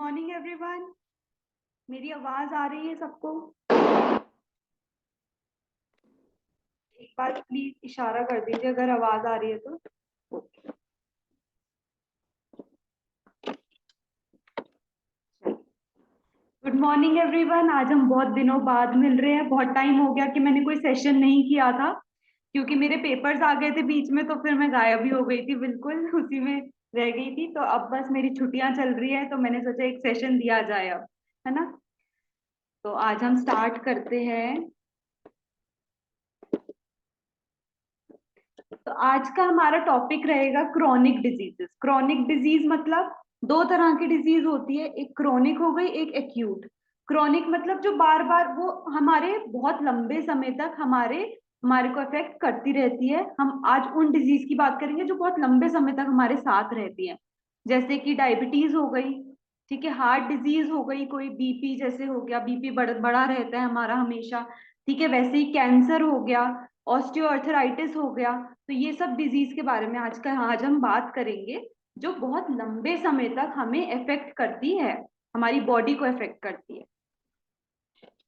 Morning everyone. मेरी आवाज आ रही है सबको? एक बार प्लीज इशारा कर दीजिए अगर आवाज आ रही है तो। Good morning everyone. आज हम बहुत दिनों बाद मिल रहे हैं। बहुत टाइम हो गया कि मैंने कोई सेशन नहीं किया था, क्योंकि मेरे पेपर्स आ गए थे बीच में, तो फिर मैं गायब ही हो गई थी, बिल्कुल उसी में रह गई थी। तो अब बस मेरी छुट्टियां चल रही है, तो मैंने सोचा एक सेशन दिया जाए अब, है ना। तो आज हम स्टार्ट करते हैं। तो आज का हमारा टॉपिक रहेगा क्रॉनिक डिजीजेस। क्रॉनिक डिजीज मतलब दो तरह की डिजीज होती है, एक क्रॉनिक हो गई, एक एक्यूट। क्रॉनिक मतलब जो बार बार वो हमारे बहुत लंबे समय तक हमारे हमारे को अफेक्ट करती रहती है। हम आज उन डिजीज की बात करेंगे जो बहुत लंबे समय तक हमारे साथ रहती है, जैसे कि डायबिटीज हो गई, ठीक है, हार्ट डिजीज हो गई, कोई बीपी जैसे हो गया, बीपी बड़ा रहता है हमारा हमेशा, ठीक है, वैसे ही कैंसर हो गया, ऑस्टियोआर्थराइटिस हो गया। तो ये सब डिजीज के बारे में आज हम बात करेंगे, जो बहुत लंबे समय तक हमें इफेक्ट करती है, हमारी बॉडी को इफेक्ट करती है।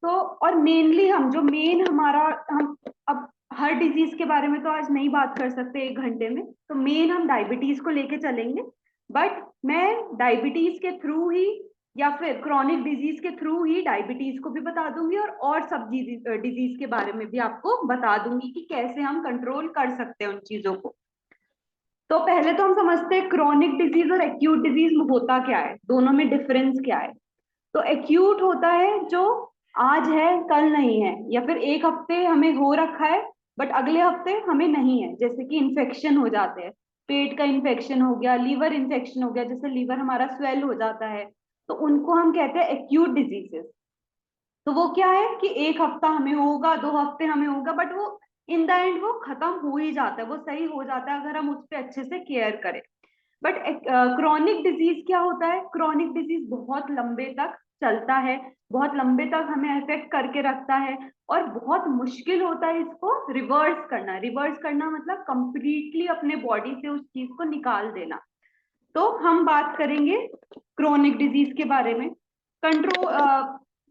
तो और मेनली हम जो मेन हमारा हम अब हर डिजीज के बारे में तो आज नहीं बात कर सकते एक घंटे में, तो मेन हम डायबिटीज को लेके चलेंगे। बट मैं डायबिटीज के थ्रू ही या फिर क्रॉनिक डिजीज के थ्रू ही डायबिटीज को भी बता दूंगी, और सब डिजीज के बारे में भी आपको बता दूंगी कि कैसे हम कंट्रोल कर सकते हैं उन चीजों को। तो पहले तो हम समझते हैं क्रॉनिक डिजीज और एक्यूट डिजीज में होता क्या है, दोनों में डिफरेंस क्या है। तो एक्यूट होता है जो आज है कल नहीं है, या फिर एक हफ्ते हमें हो रखा है बट अगले हफ्ते हमें नहीं है, जैसे कि इन्फेक्शन हो जाते हैं, पेट का इन्फेक्शन हो गया, लीवर इन्फेक्शन हो गया, जैसे लीवर हमारा स्वेल हो जाता है, तो उनको हम कहते हैं एक्यूट डिजीजेस। तो वो क्या है कि एक हफ्ता हमें होगा, 2 हफ्ते हमें होगा, बट वो इन द एंड वो खत्म हो ही जाता है, वो सही हो जाता है अगर हम उस पर अच्छे से केयर करें। बट क्रॉनिक डिजीज क्या होता है? क्रॉनिक डिजीज बहुत लंबे तक चलता है, बहुत लंबे तक हमें अफेक्ट करके रखता है, और बहुत मुश्किल होता है इसको रिवर्स करना। रिवर्स करना मतलब कंप्लीटली अपने बॉडी से उस चीज को निकाल देना। तो हम बात करेंगे क्रोनिक डिजीज के बारे में। कंट्रोल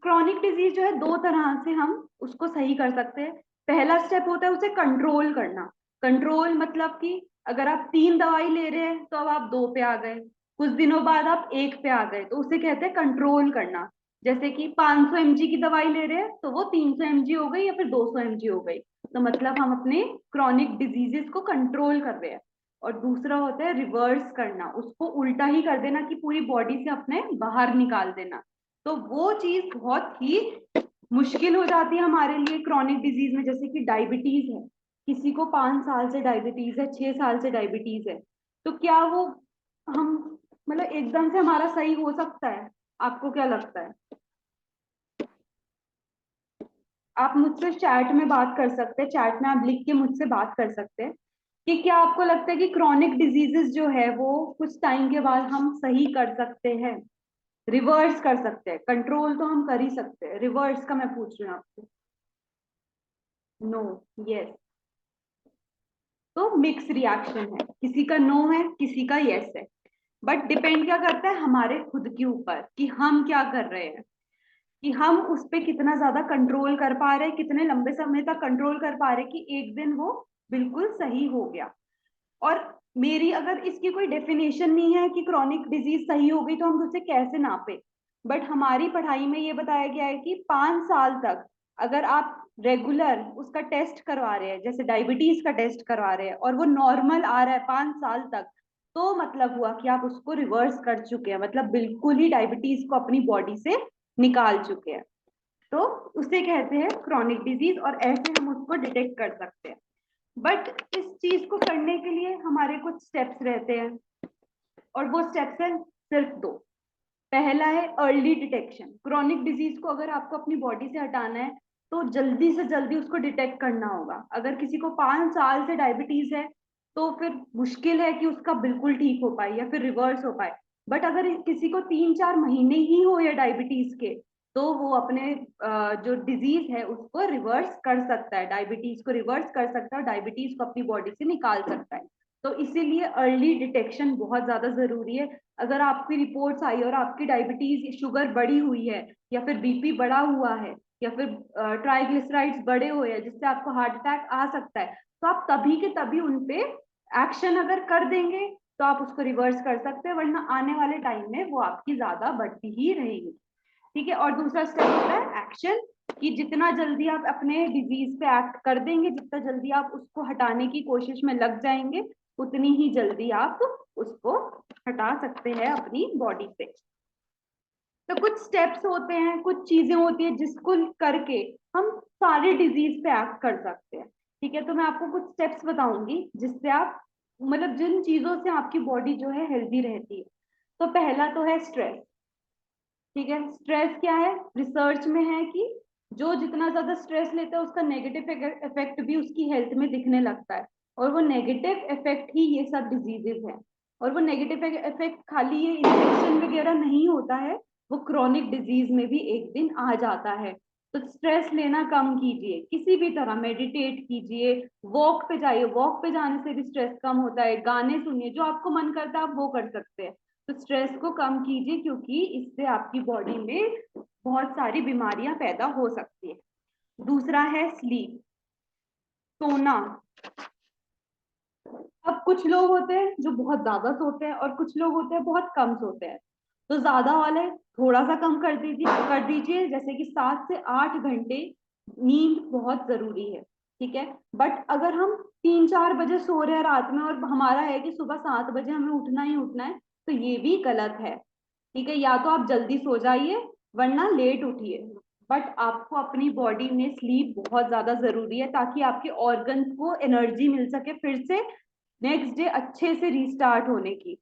क्रॉनिक डिजीज जो है दो तरह से हम उसको सही कर सकते हैं। पहला स्टेप होता है उसे कंट्रोल करना। कंट्रोल मतलब कि अगर आप 3 दवाई ले रहे हैं तो अब आप 2 पे आ गए, कुछ दिनों बाद आप 1 पे आ गए, तो उसे कहते हैं कंट्रोल करना। जैसे कि 500 mg की दवाई ले रहे हैं तो वो 300 mg हो गई या फिर 200 mg हो गई, तो मतलब हम अपने क्रॉनिक डिजीजेस को कंट्रोल कर रहे हैं। और दूसरा होता है रिवर्स करना, उसको उल्टा ही कर देना कि पूरी बॉडी से अपने बाहर निकाल देना। तो वो चीज बहुत ही मुश्किल हो जाती है हमारे लिए क्रॉनिक डिजीज में। जैसे कि डायबिटीज है, किसी को 5 साल से डायबिटीज है, 6 साल से डायबिटीज है, तो क्या वो हम मतलब एकदम से हमारा सही हो सकता है? आपको क्या लगता है? आप मुझसे चैट में बात कर सकते हैं, चैट में आप लिख के मुझसे बात कर सकते हैं कि क्या आपको लगता है कि क्रॉनिक डिजीजेस जो है वो कुछ टाइम के बाद हम सही कर सकते हैं, रिवर्स कर सकते हैं? कंट्रोल तो हम कर ही सकते हैं, रिवर्स का मैं पूछ रही हूँ आपसे। नो। यस। तो मिक्स रिएक्शन है, किसी का नो है, किसी का यस है। बट डिपेंड क्या करता है हमारे खुद के ऊपर कि हम क्या कर रहे हैं, कि हम उस पे कितना ज्यादा कंट्रोल कर पा रहे हैं, कितने लंबे समय तक कंट्रोल कर पा रहे हैं कि एक दिन वो बिल्कुल सही हो गया। और मेरी अगर इसकी कोई डेफिनेशन नहीं है कि क्रॉनिक डिजीज सही हो गई तो हम उसे कैसे नापे। बट हमारी पढ़ाई में ये बताया गया है कि 5 साल तक अगर आप रेगुलर उसका टेस्ट करवा रहे हैं, जैसे डायबिटीज का टेस्ट करवा रहे हैं और वो नॉर्मल आ रहा है 5 साल तक, तो मतलब हुआ कि आप उसको रिवर्स कर चुके हैं, मतलब बिल्कुल ही डायबिटीज को अपनी बॉडी से निकाल चुके हैं। तो उसे कहते हैं क्रॉनिक डिजीज, और ऐसे हम उसको डिटेक्ट कर सकते हैं। बट इस चीज को करने के लिए हमारे कुछ स्टेप्स रहते हैं, और वो स्टेप्स हैं सिर्फ 2। पहला है अर्ली डिटेक्शन। क्रॉनिक डिजीज को अगर आपको अपनी बॉडी से हटाना है तो जल्दी से जल्दी उसको डिटेक्ट करना होगा। अगर किसी को 5 साल से डायबिटीज है तो फिर मुश्किल है कि उसका बिल्कुल ठीक हो पाए या फिर रिवर्स हो पाए। बट अगर किसी को 3-4 महीने ही हो या डायबिटीज के, तो वो अपने जो डिजीज है उसको रिवर्स कर सकता है, डायबिटीज को रिवर्स कर सकता है और डायबिटीज को अपनी बॉडी से निकाल सकता है। तो इसीलिए अर्ली डिटेक्शन बहुत ज्यादा जरूरी है। अगर आपकी रिपोर्ट्स आई और आपकी डायबिटीज शुगर बढ़ी हुई है, या फिर बीपी बढ़ा हुआ है, या फिर ट्राइग्लिसराइड्स बढ़े हुए हैं जिससे आपको हार्ट अटैक आ सकता है, तो आप तभी के तभी उनपे एक्शन अगर कर देंगे तो आप उसको रिवर्स कर सकते हैं, वरना आने वाले टाइम में वो आपकी ज्यादा बढ़ती ही रहेगी। ठीक है। और दूसरा स्टेप होता है एक्शन, कि जितना जल्दी आप अपने डिजीज पे एक्ट कर देंगे, जितना जल्दी आप उसको हटाने की कोशिश में लग जाएंगे, उतनी ही जल्दी आप उसको हटा सकते हैं अपनी बॉडी से। तो कुछ स्टेप्स होते हैं, कुछ चीजें होती है जिसको करके हम सारे डिजीज पे एक्ट कर सकते हैं। ठीक है। तो मैं आपको कुछ स्टेप्स बताऊंगी जिससे आप मतलब जिन चीजों से आपकी बॉडी जो है हेल्दी रहती है। तो पहला तो है स्ट्रेस। ठीक है। स्ट्रेस क्या है, रिसर्च में है कि जो जितना ज्यादा स्ट्रेस लेता है उसका नेगेटिव इफेक्ट भी उसकी हेल्थ में दिखने लगता है, और वो नेगेटिव इफेक्ट ही ये सब डिजीजेस है। और वो नेगेटिव इफेक्ट खाली ये इन्फेक्शन वगैरह नहीं होता है, वो क्रॉनिक डिजीज में भी एक दिन आ जाता है। तो स्ट्रेस लेना कम कीजिए, किसी भी तरह मेडिटेट कीजिए, वॉक पे जाइए, वॉक पे जाने से भी स्ट्रेस कम होता है, गाने सुनिए, जो आपको मन करता है आप वो कर सकते हैं। तो स्ट्रेस को कम कीजिए, क्योंकि इससे आपकी बॉडी में बहुत सारी बीमारियां पैदा हो सकती है। दूसरा है स्लीप, सोना। अब कुछ लोग होते हैं जो बहुत ज्यादा सोते हैं और कुछ लोग होते हैं बहुत कम सोते हैं। तो ज्यादा वाले थोड़ा सा कम कर दीजिए, जैसे कि 7 से 8 घंटे नींद बहुत जरूरी है। ठीक है। बट अगर हम 3-4 बजे सो रहे हैं रात में और हमारा है कि सुबह 7 बजे हमें उठना ही उठना है, तो ये भी गलत है। ठीक है। या तो आप जल्दी सो जाइए, वरना लेट उठिए। बट आपको अपनी बॉडी में स्लीप बहुत ज्यादा जरूरी है, ताकि आपके ऑर्गन्स को एनर्जी मिल सके फिर से नेक्स्ट डे अच्छे से रीस्टार्ट होने की।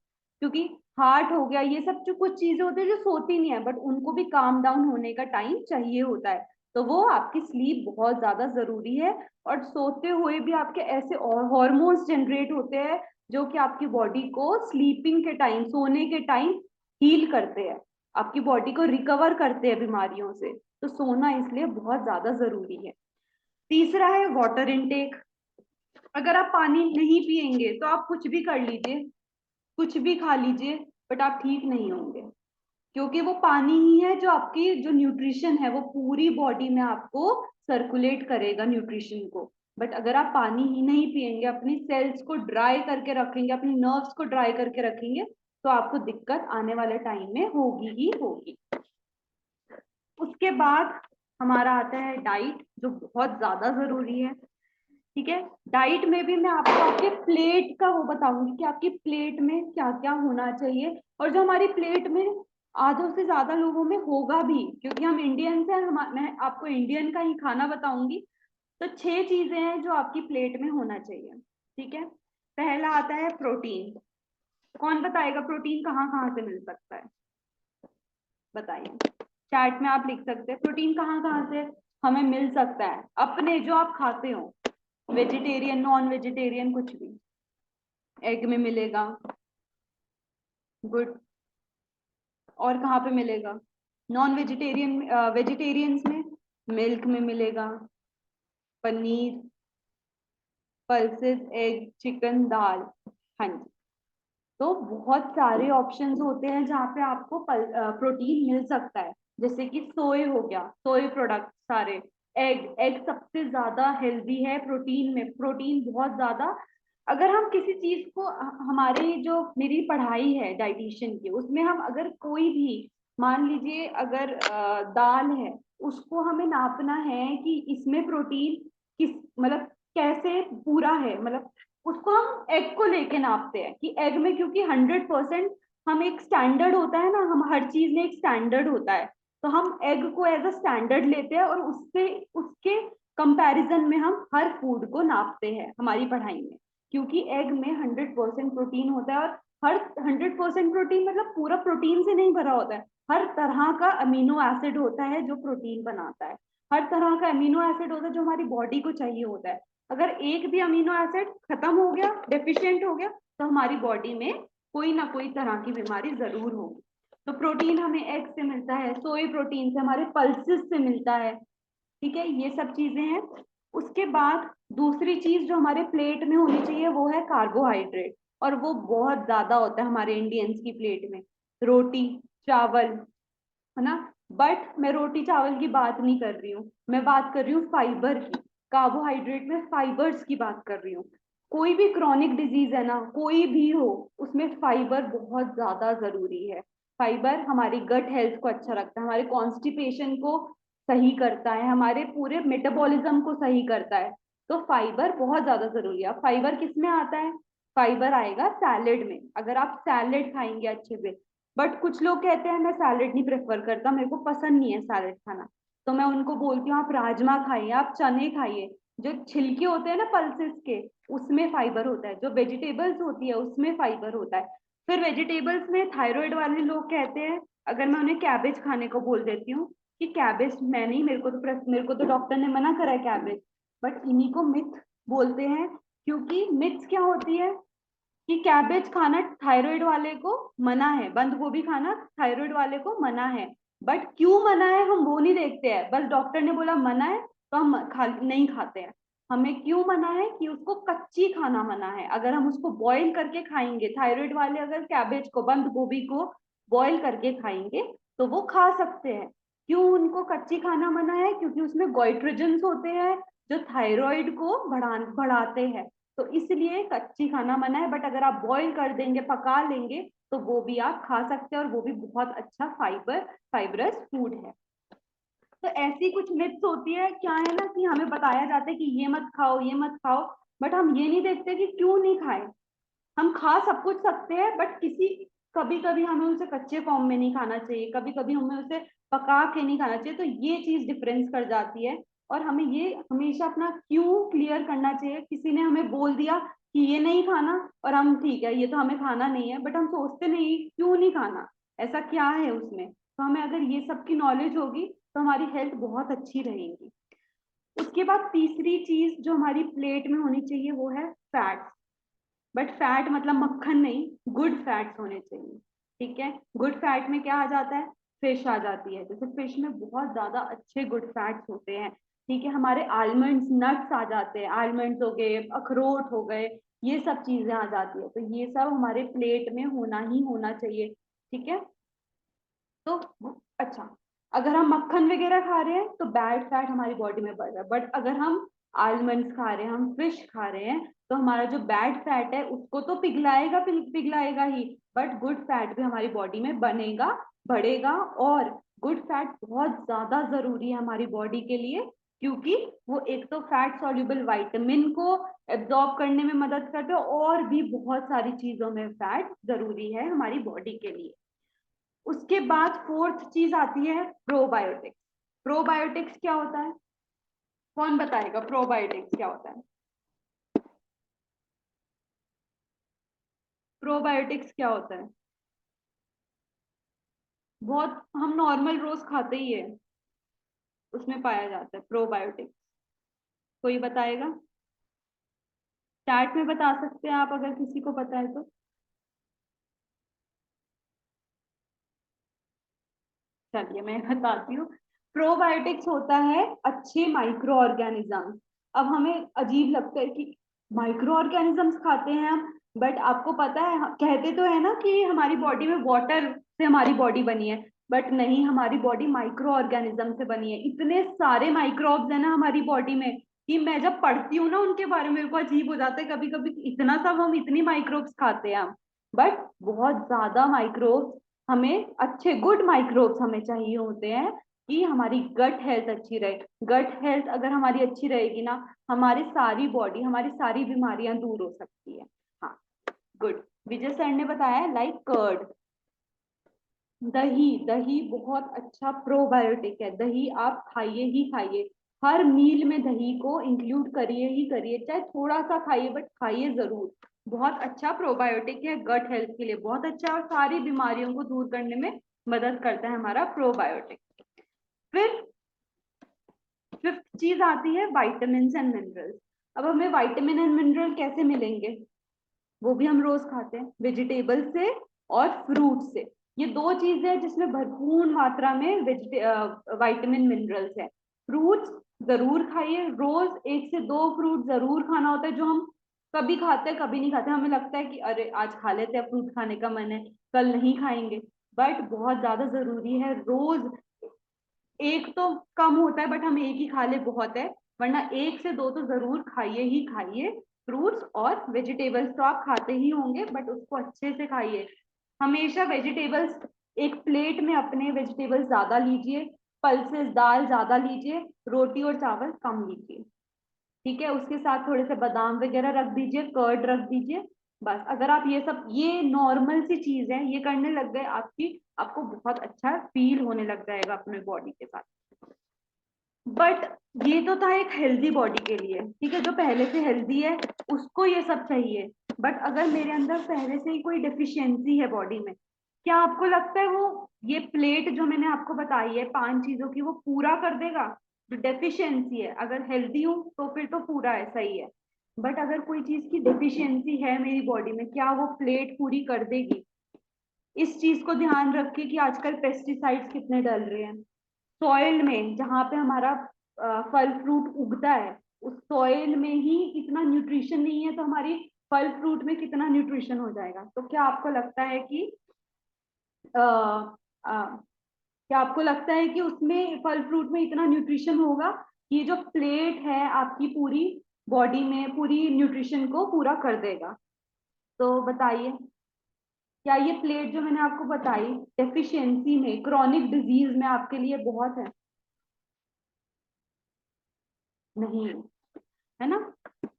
क्योंकि हार्ट हो गया, ये सब जो कुछ चीजें होती है जो सोती नहीं है, बट उनको भी काम डाउन होने का टाइम चाहिए होता है। तो वो आपकी स्लीप बहुत ज्यादा जरूरी है। और सोते हुए भी आपके ऐसे हॉर्मोन्स जनरेट होते हैं जो कि आपकी बॉडी को स्लीपिंग के टाइम, सोने के टाइम हील करते हैं, आपकी बॉडी को रिकवर करते हैं बीमारियों से। तो सोना इसलिए बहुत ज्यादा जरूरी है। तीसरा है वाटर इनटेक। अगर आप पानी नहीं पिएंगे तो आप कुछ भी कर लीजिए, कुछ भी खा लीजिए, बट आप ठीक नहीं होंगे। क्योंकि वो पानी ही है जो आपकी जो न्यूट्रिशन है वो पूरी बॉडी में आपको सर्कुलेट करेगा न्यूट्रिशन को। बट अगर आप पानी ही नहीं पिएंगे, अपनी सेल्स को ड्राई करके रखेंगे, अपनी नर्व्स को ड्राई करके रखेंगे, तो आपको दिक्कत आने वाले टाइम में होगी ही होगी। उसके बाद हमारा आता है डाइट, जो बहुत ज्यादा जरूरी है। ठीक है। डाइट में भी मैं आपको आपके प्लेट का वो बताऊंगी कि आपकी प्लेट में क्या क्या होना चाहिए, और जो हमारी प्लेट में आधों से ज्यादा लोगों में होगा भी, क्योंकि हम इंडियंस हैं, मैं आपको इंडियन का ही खाना बताऊंगी। तो 6 चीजें हैं जो आपकी प्लेट में होना चाहिए। ठीक है। पहला आता है प्रोटीन। कौन बताएगा प्रोटीन कहाँ कहाँ से मिल सकता है, बताइए। चैट में आप लिख सकते हैं प्रोटीन कहाँ कहाँ से हमें मिल सकता है, अपने जो आप खाते हो, वेजिटेरियन नॉन वेजिटेरियन कुछ भी। एग में मिलेगा, गुड। और कहाँ पे मिलेगा, नॉन वेजिटेरियन, वेजिटेरियंस में मिल्क में मिलेगा, पनीर, पल्सेस, एग, चिकन, दाल। हाँ जी। तो बहुत सारे ऑप्शंस होते हैं जहाँ पे आपको प्रोटीन मिल सकता है। जैसे कि सोए हो गया, सोए प्रोडक्ट सारे, एग, एग सबसे ज्यादा हेल्दी है प्रोटीन में, प्रोटीन बहुत ज्यादा। अगर हम किसी चीज को हमारी जो मेरी पढ़ाई है डाइटिशियन की, उसमें हम अगर कोई भी मान लीजिए अगर दाल है, उसको हमें नापना है कि इसमें प्रोटीन किस मतलब कैसे पूरा है, मतलब उसको हम एग को लेके नापते हैं कि एग में, क्योंकि 100% हम एक स्टैंडर्ड होता है ना, हम हर चीज में एक स्टैंडर्ड होता है। तो हम एग को एज अ स्टैंडर्ड लेते हैं, और उससे उसके कंपैरिजन में हम हर फूड को नापते हैं हमारी पढ़ाई में। क्योंकि एग में 100% प्रोटीन होता है, और हर 100% प्रोटीन मतलब पूरा प्रोटीन से नहीं भरा होता है, हर तरह का अमीनो एसिड होता है जो प्रोटीन बनाता है। हर तरह का अमीनो एसिड होता है जो हमारी बॉडी को चाहिए होता है। अगर एक भी अमीनो एसिड खत्म हो गया, डेफिशिएंट हो गया, तो हमारी बॉडी में कोई ना कोई तरह की बीमारी जरूर होगी। तो प्रोटीन हमें एग से मिलता है, सोए प्रोटीन से, हमारे पल्सेस से मिलता है। ठीक है। ये सब चीजें हैं। उसके बाद दूसरी चीज जो हमारे प्लेट में होनी चाहिए वो है कार्बोहाइड्रेट, और वो बहुत ज्यादा होता है हमारे इंडियंस की प्लेट में। रोटी, चावल, है ना। बट मैं रोटी चावल की बात नहीं कर रही हूँ, मैं बात कर रही हूँ फाइबर की। कार्बोहाइड्रेट में फाइबर्स की बात कर रही हूँ। कोई भी क्रॉनिक डिजीज है ना, कोई भी हो, उसमें फाइबर बहुत ज्यादा जरूरी है। फाइबर हमारी गट हेल्थ को अच्छा रखता है, हमारे कॉन्स्टिपेशन को सही करता है, हमारे पूरे मेटाबॉलिज्म को सही करता है। तो फाइबर बहुत ज्यादा जरूरी है। अब फाइबर किस में आता है? फाइबर आएगा सैलेड में, अगर आप सैलेड खाएंगे अच्छे से। बट कुछ लोग कहते हैं मैं सैलेड नहीं प्रेफर करता, मेरे को पसंद नहीं है सैलेड खाना। तो मैं उनको बोलती हूँ आप राजमा खाइए, आप चने खाइए। जो छिलके होते हैं ना पल्सेस के, उसमें फाइबर होता है। जो वेजिटेबल्स होती है उसमें फाइबर होता है। फिर वेजिटेबल्स में थायराइड वाले लोग कहते हैं, अगर मैं उन्हें कैबेज खाने को बोल देती हूँ कि कैबेज मैं नहीं, मेरे को तो डॉक्टर ने मना करा है कैबेज। बट इन्हीं को मिथ बोलते हैं, क्योंकि मिथ्स क्या होती है कि कैबेज खाना थायराइड वाले को मना है, बंद गोभी खाना थायराइड वाले को मना है। बट क्यों मना है हम वो नहीं देखते हैं, बस डॉक्टर ने बोला मना है तो हम नहीं खाते हैं। हमें क्यों मना है कि उसको कच्ची खाना मना है। अगर हम उसको बॉईल करके खाएंगे, थायराइड वाले अगर कैबेज को, बंद गोभी को बॉईल करके खाएंगे तो वो खा सकते हैं। क्यों उनको कच्ची खाना मना है? क्योंकि उसमें गोइट्रोजन्स होते हैं जो थायराइड को बढ़ाते हैं। तो इसलिए कच्ची खाना मना है। बट अगर आप बॉईल कर देंगे, पका लेंगे, तो वो भी आप खा सकते हैं, और वो भी बहुत अच्छा फाइबरस फूड है। तो ऐसी कुछ मिथ्स होती है, क्या है ना कि हमें बताया जाता है कि ये मत खाओ, ये मत खाओ। बट हम ये नहीं देखते कि क्यों नहीं खाए। हम खा सब कुछ सकते हैं, बट किसी कभी कभी हमें उसे कच्चे फॉर्म में नहीं खाना चाहिए, कभी कभी हमें उसे पका के नहीं खाना चाहिए। तो ये चीज डिफरेंस कर जाती है। और हमें ये हमेशा अपना क्यों क्लियर करना चाहिए। किसी ने हमें बोल दिया कि ये नहीं खाना, और हम ठीक है ये तो हमें खाना नहीं है, बट हम सोचते नहीं क्यों नहीं खाना, ऐसा क्या है उसमें। तो हमें अगर ये सब की नॉलेज होगी तो हमारी हेल्थ बहुत अच्छी रहेगी। उसके बाद तीसरी चीज जो हमारी प्लेट में होनी चाहिए वो है फैट। बट फैट मतलब मक्खन नहीं, गुड फैट्स होने चाहिए। ठीक है, गुड फैट में क्या आ जाता है? फिश आ जाती है। जैसे फिश में बहुत ज्यादा अच्छे गुड फैट्स होते हैं। ठीक है, हमारे आलमंड्स, नट्स आ जाते हैं, आलमंड्स हो गए, अखरोट हो गए, ये सब चीजें आ जाती है। तो ये सब हमारे प्लेट में होना ही होना चाहिए। ठीक है। तो अच्छा, अगर हम मक्खन वगैरह खा रहे हैं तो बैड फैट हमारी बॉडी में बढ़ रहा है। बट अगर हम आलमंड्स खा रहे हैं, हम फिश खा रहे हैं, तो हमारा जो बैड फैट है उसको तो पिघलाएगा, पिघलाएगा ही, बट गुड फैट भी हमारी बॉडी में बनेगा, बढ़ेगा। और गुड फैट बहुत ज्यादा जरूरी है हमारी बॉडी के लिए, क्योंकि वो एक तो फैट सॉल्युबल वाइटामिन को एब्जॉर्ब करने में मदद करते हैं, और भी बहुत सारी चीजों में फैट जरूरी है हमारी बॉडी के लिए। उसके बाद फोर्थ चीज आती है प्रोबायोटिक्स। प्रोबायोटिक्स क्या होता है? कौन बताएगा प्रोबायोटिक्स क्या होता है? प्रोबायोटिक्स क्या होता है? बहुत हम नॉर्मल रोज खाते ही है, उसमें पाया जाता है प्रोबायोटिक्स। कोई बताएगा? चैट में बता सकते हैं आप अगर किसी को पता है तो। चलिए मैं बताती हूँ। प्रोबायोटिक्स होता है अच्छे माइक्रो ऑर्गेनिज्म। अब हमें अजीब लगता है कि माइक्रो ऑर्गेनिजम्स खाते हैं हम, बट आपको पता है कहते तो है ना कि हमारी बॉडी में वाटर से हमारी बॉडी बनी है। बट नहीं, हमारी बॉडी माइक्रो ऑर्गेनिज्म से बनी है। इतने सारे माइक्रोब्स है ना हमारी बॉडी में कि मैं जब पढ़ती हूँ ना उनके बारे में, मेरे को अजीब हो जाता है कभी कभी, इतना सब हम इतनी माइक्रोब्स खाते हैं हम। बट बहुत ज्यादा माइक्रोब्स हमें, अच्छे गुड माइक्रोब्स हमें चाहिए होते हैं कि हमारी गट हेल्थ अच्छी रहे। गट हेल्थ अगर हमारी अच्छी रहेगी ना, हमारी सारी बॉडी, हमारी सारी बीमारियां दूर हो सकती है। हाँ, गुड। विजय सर ने बताया लाइक कर्ड, दही। दही बहुत अच्छा प्रोबायोटिक है, दही आप खाइए ही खाइए। हर मील में दही को इंक्लूड करिए ही करिए, चाहे थोड़ा सा खाइए बट खाइए जरूर। बहुत अच्छा प्रोबायोटिक है, गट हेल्थ के लिए बहुत अच्छा है, और सारी बीमारियों को दूर करने में मदद करता है हमारा प्रोबायोटिक। फिर फिफ्थ चीज आती है विटामिन एंड मिनरल्स। अब हमें विटामिन एंड मिनरल कैसे मिलेंगे? वो भी हम रोज खाते हैं, वेजिटेबल से और फ्रूट से। ये दो चीजें हैं जिसमें भरपूर मात्रा में विटामिन मिनरल्स है। फ्रूट्स जरूर खाइए, रोज 1 से 2 फ्रूट जरूर खाना होता है, जो हम कभी खाते हैं कभी नहीं खाते। हमें लगता है कि अरे आज खा लेते हैं, फ्रूट खाने का मन है, कल नहीं खाएंगे, बट बहुत ज्यादा जरूरी है। रोज एक तो कम होता है, बट हम एक ही खा ले बहुत है, वरना 1 से 2 तो जरूर खाइए ही खाइए। फ्रूट्स और वेजिटेबल्स तो आप खाते ही होंगे, बट उसको अच्छे से खाइए। हमेशा वेजिटेबल्स एक प्लेट में अपने वेजिटेबल्स ज्यादा लीजिए, पल्सेस दाल ज्यादा लीजिए, रोटी और चावल कम लीजिए। ठीक है, उसके साथ थोड़े से बादाम वगैरह रख दीजिए, कर्ड रख दीजिए। बस अगर आप ये सब, ये नॉर्मल सी चीज है, ये करने लग गए, आपको बहुत अच्छा फील होने लग जाएगा अपने बॉडी के साथ। बट ये तो था एक हेल्दी बॉडी के लिए, ठीक है, जो पहले से हेल्दी है उसको ये सब चाहिए। बट अगर मेरे अंदर पहले से ही कोई डेफिशिएंसी है बॉडी में, क्या आपको लगता है वो ये प्लेट जो मैंने आपको बताई है 5 चीजों की, वो पूरा कर देगा? जो डेफिशिएंसी है, अगर हेल्दी हूँ तो फिर तो पूरा है, सही है। बट अगर कोई चीज की डेफिशिएंसी है मेरी बॉडी में, क्या वो प्लेट पूरी कर देगी? इस चीज को ध्यान रखिए कि आजकल पेस्टिसाइड्स कितने डल रहे हैं सॉइल में, जहाँ पे हमारा फल फ्रूट उगता है, उस सॉइल में ही इतना न्यूट्रिशन नहीं है, तो हमारी फल फ्रूट में कितना न्यूट्रिशन हो जाएगा? तो क्या आपको लगता है कि अ, क्या आपको लगता है कि उसमें फल फ्रूट में इतना न्यूट्रिशन होगा कि ये जो प्लेट है आपकी पूरी बॉडी में पूरी न्यूट्रिशन को पूरा कर देगा? तो बताइए, क्या ये प्लेट जो मैंने आपको बताई डेफिशिएंसी में, क्रॉनिक डिजीज में, आपके लिए बहुत है? नहीं, है ना?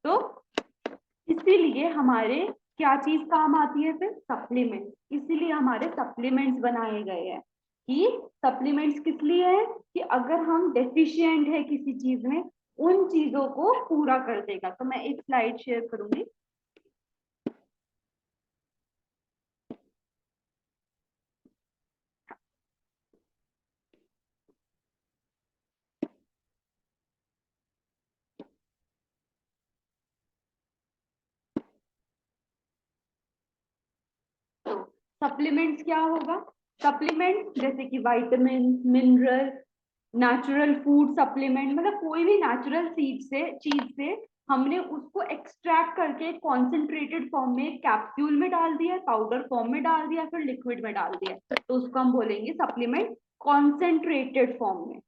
तो इसीलिए हमारे क्या चीज काम आती है फिर? सप्लीमेंट। इसीलिए हमारे सप्लीमेंट्स बनाए गए हैं कि सप्लीमेंट्स किस लिए है कि अगर हम डेफिशिएंट है किसी चीज में, उन चीजों को पूरा कर देगा। तो मैं एक स्लाइड शेयर करूंगी। तो सप्लीमेंट्स क्या होगा? सप्लीमेंट जैसे कि vitamin, mineral, natural food supplement, मतलब कोई भी नेचुरल चीज से हमने उसको एक्सट्रैक्ट करके कॉन्सेंट्रेटेड फॉर्म में, कैप्सूल में डाल दिया, पाउडर फॉर्म में डाल दिया, फिर लिक्विड में डाल दिया, तो उसको हम बोलेंगे सप्लीमेंट कॉन्सेंट्रेटेड फॉर्म में।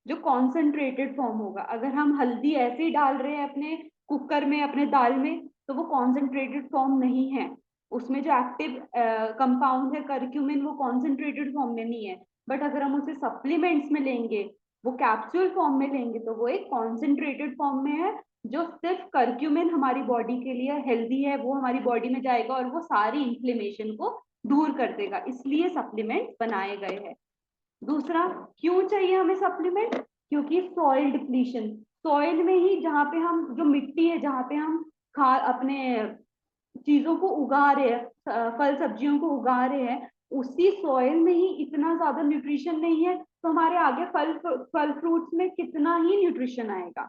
जो कॉन्सेंट्रेटेड फॉर्म होगा, अगर हम हल्दी ऐसे ही डाल रहे हैं अपने कुकर में, अपने दाल में, तो वो कॉन्सेंट्रेटेड फॉर्म नहीं है। उसमें जो एक्टिव कंपाउंड है करक्यूमिन, वो कॉन्सेंट्रेटेड फॉर्म में नहीं है। बट अगर हम उसे सप्लीमेंट्स में लेंगे, वो कैप्सूल फॉर्म में लेंगे, तो वो एक कॉन्सेंट्रेटेड फॉर्म में है, जो सिर्फ करक्यूमिन हमारी बॉडी के लिए हेल्दी है, वो हमारी बॉडी में जाएगा और वो सारी इन्फ्लेमेशन को दूर कर देगा। इसलिए सप्लीमेंट बनाए गए हैं। दूसरा, क्यों चाहिए हमें सप्लीमेंट? क्योंकि सॉइल डिप्लीशन, सॉइल में ही, जहाँ पे हम, जो मिट्टी है जहाँ पे हम खा अपने चीजों को उगा रहे हैं, फल सब्जियों को उगा रहे हैं, उसी सॉइल में ही इतना ज्यादा न्यूट्रिशन नहीं है, तो हमारे आगे फल फ्रूट्स में कितना ही न्यूट्रिशन आएगा?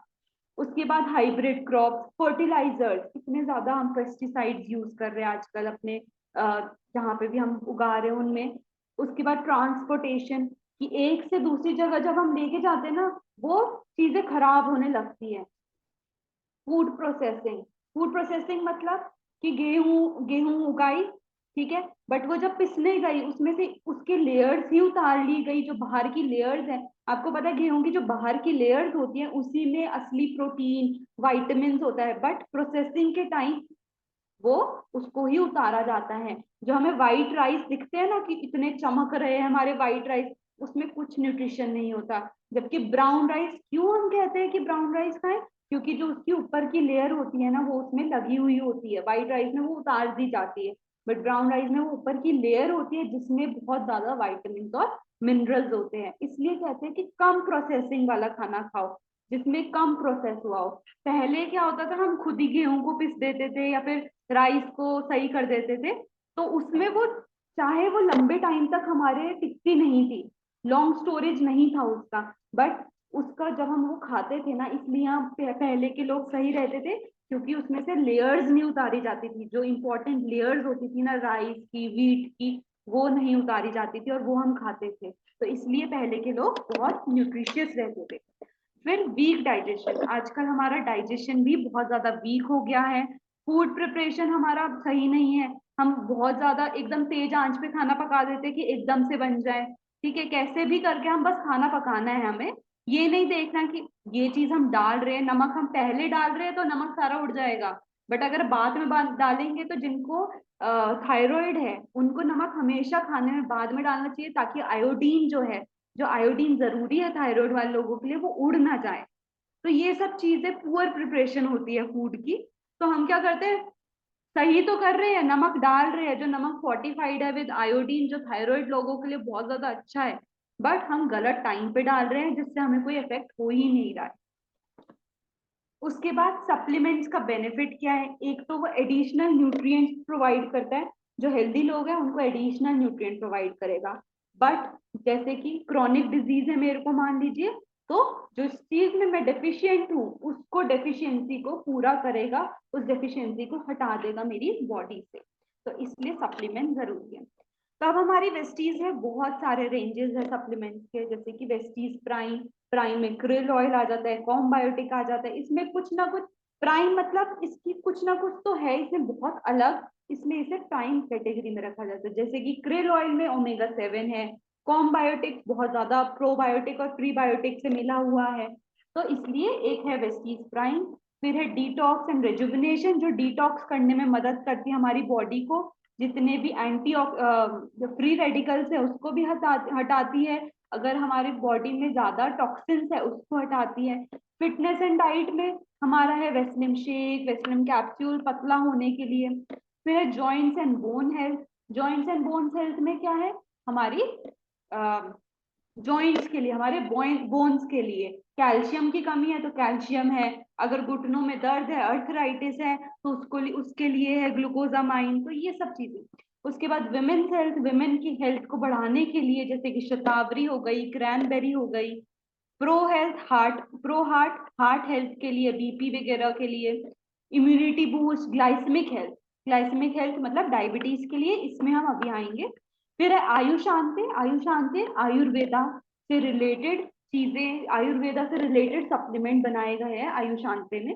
उसके बाद हाइब्रिड क्रॉप, फर्टिलाइजर्स, इतने ज्यादा हम पेस्टिसाइड्स यूज कर रहे हैं आजकल अपने जहाँ पे भी हम उगा रहे हैं उनमें। उसके बाद ट्रांसपोर्टेशन, कि एक से दूसरी जगह जब हम लेके जाते हैं ना, वो चीजें खराब होने लगती है। फूड प्रोसेसिंग, फूड प्रोसेसिंग मतलब कि गेहूं गेहूं उगाई, ठीक है, बट वो जब पिसने गई, उसमें से उसकी लेयर्स ही उतार ली गई, जो बाहर की लेयर्स है। आपको पता है गेहूं की जो बाहर की लेयर्स होती है, उसी में असली प्रोटीन, वाइटामिन होता है, बट प्रोसेसिंग के टाइम वो उसको ही उतारा जाता है। जो हमें व्हाइट राइस दिखते हैं ना कि इतने चमक रहे हैं हमारे व्हाइट राइस, उसमें कुछ न्यूट्रिशन नहीं होता। जबकि ब्राउन राइस, क्यों हम कहते हैं कि ब्राउन राइस खाएं? क्योंकि जो उसकी ऊपर की लेयर होती है ना, वो उसमें लगी हुई होती है। व्हाइट राइस में वो उतार दी जाती है, बट ब्राउन राइस में वो ऊपर की लेयर होती है, जिसमें बहुत ज्यादा वाइटामिन और मिनरल्स होते हैं। इसलिए कहते हैं कि कम प्रोसेसिंग वाला खाना खाओ, जिसमें कम प्रोसेस हुआ हो। पहले क्या होता था, हम खुद ही गेहूं को पिस देते थे या फिर राइस को सही कर देते थे, तो उसमें वो, चाहे वो लंबे टाइम तक हमारे टिकती नहीं थी, लॉन्ग स्टोरेज नहीं था उसका, बट उसका जब हम वो खाते थे ना, इसलिए हम पहले के लोग सही रहते थे, क्योंकि उसमें से लेयर्स नहीं उतारी जाती थी, जो इंपॉर्टेंट लेयर्स होती थी ना राइस की, वीट की, वो नहीं उतारी जाती थी, और वो हम खाते थे। तो इसलिए पहले के लोग बहुत न्यूट्रिशियस रहते थे। फिर वीक डाइजेशन, आजकल हमारा डाइजेशन भी बहुत ज्यादा वीक हो गया है, फूड प्रिपरेशन हमारा सही नहीं है, हम बहुत ज्यादा एकदम तेज आंच पे खाना पका देते हैं कि एकदम से बन जाए। ठीक है, कैसे भी करके हम बस खाना पकाना है हमें, ये नहीं देखना कि ये चीज हम डाल रहे हैं, नमक हम पहले डाल रहे हैं तो नमक सारा उड़ जाएगा, बट अगर बाद में डालेंगे तो जिनको थायराइड है उनको नमक हमेशा खाने में बाद में डालना चाहिए, ताकि आयोडीन जो है, जो आयोडीन जरूरी है थायराइड वाले लोगों के लिए, वो उड़ ना जाए। तो ये सब चीजें पुअर प्रिपरेशन होती है फूड की। तो हम क्या करते हैं, सही तो कर रहे हैं, नमक डाल रहे हैं, जो नमक फोर्टिफाइड है विद आयोडीन, जो थायराइड लोगों के लिए बहुत ज्यादा अच्छा है, बट हम गलत टाइम पे डाल रहे हैं जिससे हमें कोई इफेक्ट हो ही नहीं रहा है। उसके बाद सप्लीमेंट्स का बेनिफिट क्या है, एक तो वो एडिशनल न्यूट्रिएंट्स प्रोवाइड करता है, जो हेल्दी लोग हैं उनको एडिशनल न्यूट्रिएंट प्रोवाइड करेगा। बट जैसे कि क्रॉनिक डिजीज है मेरे को मान लीजिए, तो जो इस चीज में मैं डेफिशिएंट हूँ उसको, डेफिशिएंसी को पूरा करेगा, उस डेफिशिएंसी को हटा देगा मेरी बॉडी से, तो इसलिए सप्लीमेंट जरूरी है। तो अब हमारी वेस्टीज है, बहुत सारे रेंजेस है सप्लीमेंट्स के, जैसे कि वेस्टीज प्राइम, प्राइम में क्रिल ऑयल आ जाता है, कॉम्बायोटिक आ जाता है, इसमें कुछ ना कुछ, प्राइम मतलब इसकी कुछ ना कुछ तो है इसमें बहुत अलग, इसलिए इसे प्राइम कैटेगरी में रखा जाता है। जैसे कि क्रिल ऑयल में ओमेगा 7 है, कॉम्बायोटिक बहुत ज्यादा प्रोबायोटिक और प्रीबायोटिक से मिला हुआ है, तो इसलिए एक है वेस्टीज प्राइम। फिर है डिटॉक्स एंड रेजुविनेशन, जो डिटॉक्स करने में मदद करती है हमारी बॉडी को, जितने भी एंटी फ्री रेडिकल्स है उसको भी हटाती है, अगर हमारी बॉडी में ज्यादा टॉक्सिन्स है उसको हटाती है। फिटनेस एंड डाइट में हमारा है वेस्लिन शेक, वेस्लिन कैप्सूल पतला होने के लिए। फिर है joints and bone health, joints and bones health में क्या है, हमारी जॉइंट्स के लिए, हमारे बोन्स के लिए कैल्शियम की कमी है तो कैल्शियम है, अगर घुटनों में दर्द है, अर्थराइटिस है, तो उसको उसके लिए है ग्लूकोजामाइन, तो ये सब चीजें। उसके बाद विमेन्स हेल्थ, विमेन की हेल्थ को बढ़ाने के लिए, जैसे कि शतावरी हो गई, क्रैनबेरी हो गई। Pro health heart, pro heart, heart health के लिए, बीपी वगैरह के लिए। Immunity boost, glycemic health, glycemic health मतलब डायबिटीज के लिए, इसमें हम अभी आएंगे। फिर है आयुशांति, आयुशांति आयुर्वेदा से रिलेटेड चीजें, आयुर्वेदा से रिलेटेड सप्लीमेंट बनाए गए हैं आयुशांति में।